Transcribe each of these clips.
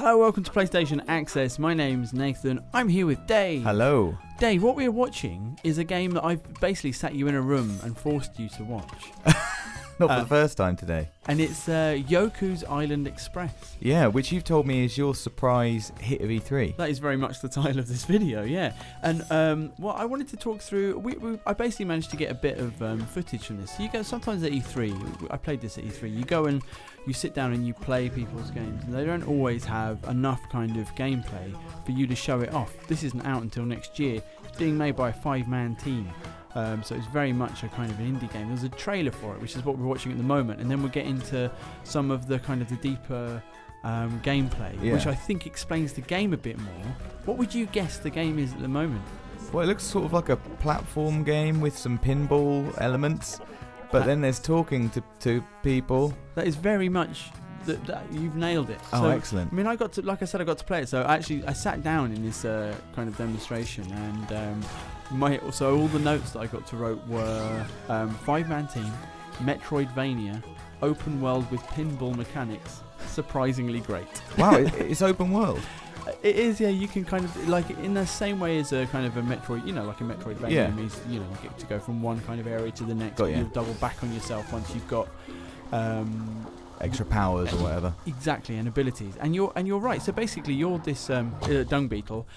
Hello, welcome to PlayStation Access. My name's Nathan. I'm here with Dave. Hello. Dave, what we're watching is a game that I've basically sat you in a room and forced you to watch. Not for the first time today. And it's Yoku's Island Express. Yeah, which you've told me is your surprise hit of E3. That is very much the title of this video, yeah. And what I wanted to talk through, I basically managed to get a bit of footage from this. So you go sometimes at E3, I played this at E3, you go and you sit down and you play people's games, and they don't always have enough kind of gameplay for you to show it off. This isn't out until next year. It's being made by a 5-man team. So it's very much a kind of an indie game. There's a trailer for it, which is what we're watching at the moment, and then we'll get into some of the kind of the deeper gameplay, which I think explains the game a bit more. What would you guess the game is at the moment? Well, it looks sort of like a platform game with some pinball elements, but then there's talking to people. That is very much... That you've nailed it. Oh, so, excellent. I mean, I got to play it. So actually, I sat down in this kind of demonstration, and so all the notes that I got to write were 5-man team, metroidvania, open world with pinball mechanics, surprisingly great. Wow, it's open world. It is, yeah. You can kind of like in the same way as a kind of a Metroid, like a Metroidvania means you get to go from one kind of area to the next. You'll double back on yourself once you've got. Extra powers or whatever. Exactly, and abilities. And you're right. So basically, you're this dung beetle,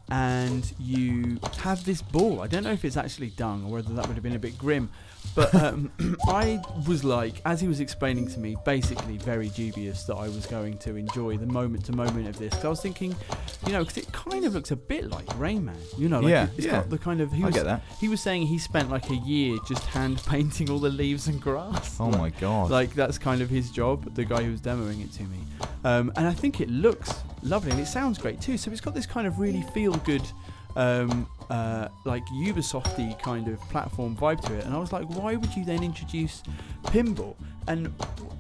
and you have this ball. I don't know if it's actually dung or whether that would have been a bit grim, but I was like, as he was explaining to me, basically very dubious that I was going to enjoy the moment to moment of this. Because I was thinking, because it kind of looks a bit like Rain Man. It's got the kind of. I get that. He was saying he spent like a year just hand painting all the leaves and grass. Oh my god! Like that's kind of his job. The guy who was demoing it to me, and I think it looks lovely and it sounds great too. So it's got this kind of really feel good. Like Ubisoft-y kind of platform vibe to it, and I was like, why would you then introduce pinball? And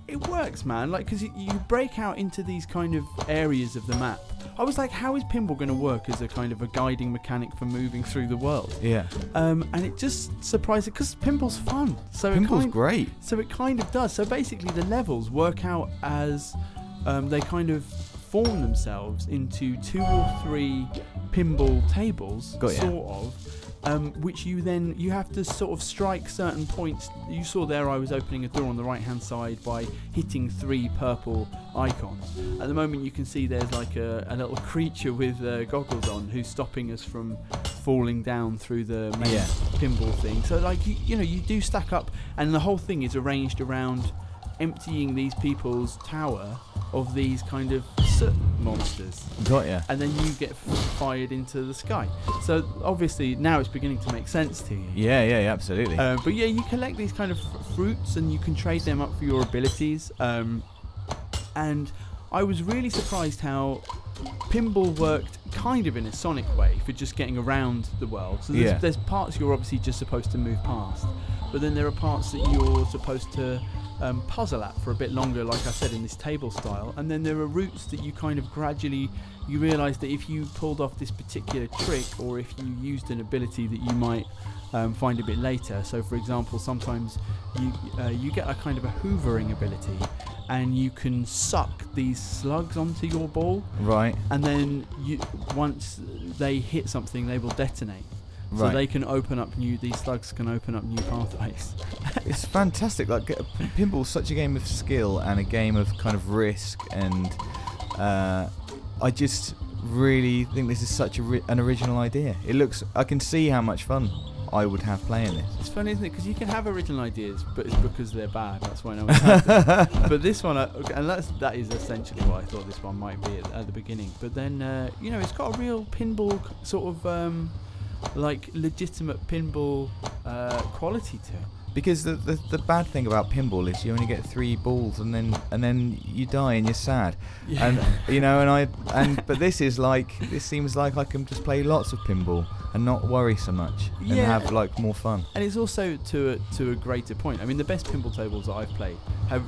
it works, man, like because you break out into these kind of areas of the map. I was like, how is pinball going to work as a kind of a guiding mechanic for moving through the world? Yeah. And it just surprised it because pinball's fun. So pinball's great. So it kind of does. So basically, the levels work out as they kind of form themselves into 2 or 3 pinball tables, sort of, which you have to sort of strike certain points. You saw there I was opening a door on the right hand side by hitting 3 purple icons. At the moment you can see there's like a little creature with goggles on who's stopping us from falling down through the main pinball thing. So like you do stack up, and the whole thing is arranged around emptying these people's tower of these kind of soot monsters. Got ya. And then you get fired into the sky. So obviously now it's beginning to make sense to you. Yeah, absolutely. But yeah, you collect these kind of fruits and you can trade them up for your abilities. And I was really surprised how pinball worked kind of in a Sonic way for just getting around the world. So there's parts you're obviously just supposed to move past, but then there are parts that you're supposed to puzzle at for a bit longer, like I said, in this table style. And then there are routes that you kind of gradually, you realise that if you pulled off this particular trick, or if you used an ability that you might find a bit later. So for example, sometimes you get a kind of a hoovering ability, and you can suck these slugs onto your ball. Right. And then once they hit something, they will detonate. So they can open up these slugs can open up new pathways. It's fantastic. Like pinball's such a game of skill and a game of kind of risk, and I just really think this is such an original idea. I can see how much fun I would have playing this. It's funny, isn't it? Because you can have original ideas, but it's because they're bad. That's why no one has them. But this one, and that is essentially what I thought this one might be at the beginning. But then, it's got a real pinball sort of like legitimate pinball quality to it. Because the bad thing about pinball is you only get 3 balls and then you die and you're sad. Yeah. And but this seems like I can just play lots of pinball and not worry so much and have like more fun. And it's also to a greater point. I mean, the best pinball tables that I've played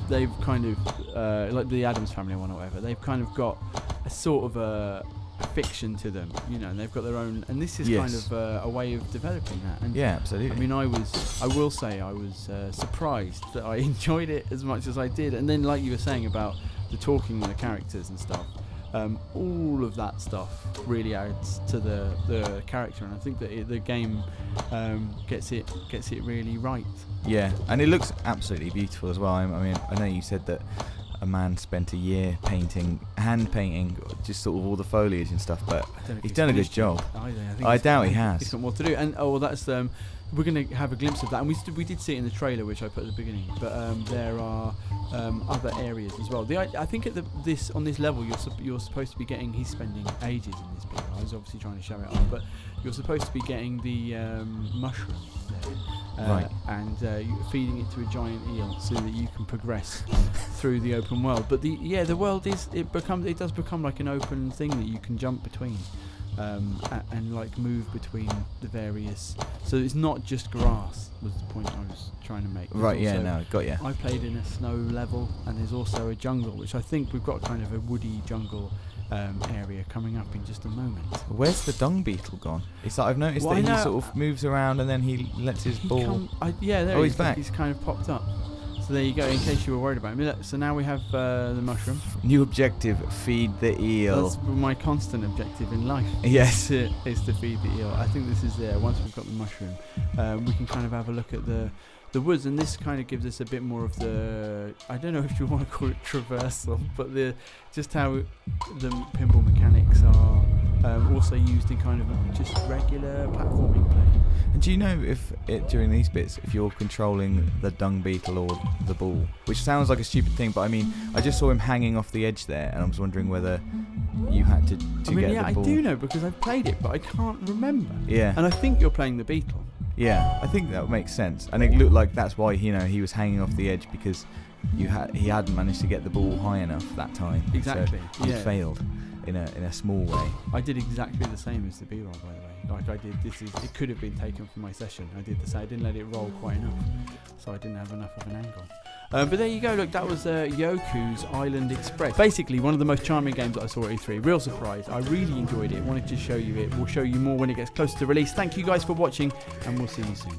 they've kind of like the Addams Family one or whatever. They've kind of got a sort of a fiction to them, and they've got their own, and this is kind of a way of developing that. And yeah, absolutely. I mean, I will say I was surprised that I enjoyed it as much as I did. And then, like you were saying about the talking and the characters and stuff, All of that stuff really adds to the character, and I think that the game gets it really right. Yeah, and it looks absolutely beautiful as well. I mean, I know you said that a man spent a year hand painting just sort of all the foliage and stuff, but he's done a good job. I doubt he has. He's got more to do. And that's we're going to have a glimpse of that, and we did see it in the trailer, which I put at the beginning. But there are other areas as well. I think at on this level, you're supposed to be getting. He's spending ages in this bit. I was obviously trying to show it off, but you're supposed to be getting the mushroom there, right, and you're feeding it to a giant eel so that you can progress through the open world. But the world it does become like an open thing that you can jump between. And like move between the various, so it's not just grass was the point I was trying to make. Right, yeah, no, got you. I played in a snow level, and there's also a jungle, which I think we've got kind of a woody jungle area coming up in just a moment. Where's the dung beetle gone? It's like I've noticed that he sort of moves around and then he lets his ball. There he's back. He's kind of popped up. So there you go, in case you were worried about him. So now we have the mushroom. New objective, feed the eel. That's my constant objective in life. Yes. is to feed the eel. I think this is there. Once we've got the mushroom, we can kind of have a look at the woods, and this kind of gives us a bit more of the, I don't know if you want to call it traversal, but just how the pinball mechanics are also used in kind of just regular platforming play. And do you know if during these bits, if you're controlling the dung beetle or the ball, which sounds like a stupid thing, but I mean, I just saw him hanging off the edge there, and I was wondering whether you had to get the ball. I do know because I've played it, but I can't remember. Yeah. And I think you're playing the beetle. Yeah, I think that would make sense, and it looked like that's why he was hanging off the edge, because he hadn't managed to get the ball high enough that time. Exactly. So he failed in a small way. I did exactly the same as the B-roll, by the way. Like I did, it could have been taken from my session. I did the same. I didn't let it roll quite enough, so I didn't have enough of an angle. But there you go. Look, that was Yoku's Island Express. Basically, one of the most charming games that I saw at E3. Real surprise. I really enjoyed it. Wanted to show you it. We'll show you more when it gets closer to release. Thank you guys for watching, and we'll see you soon.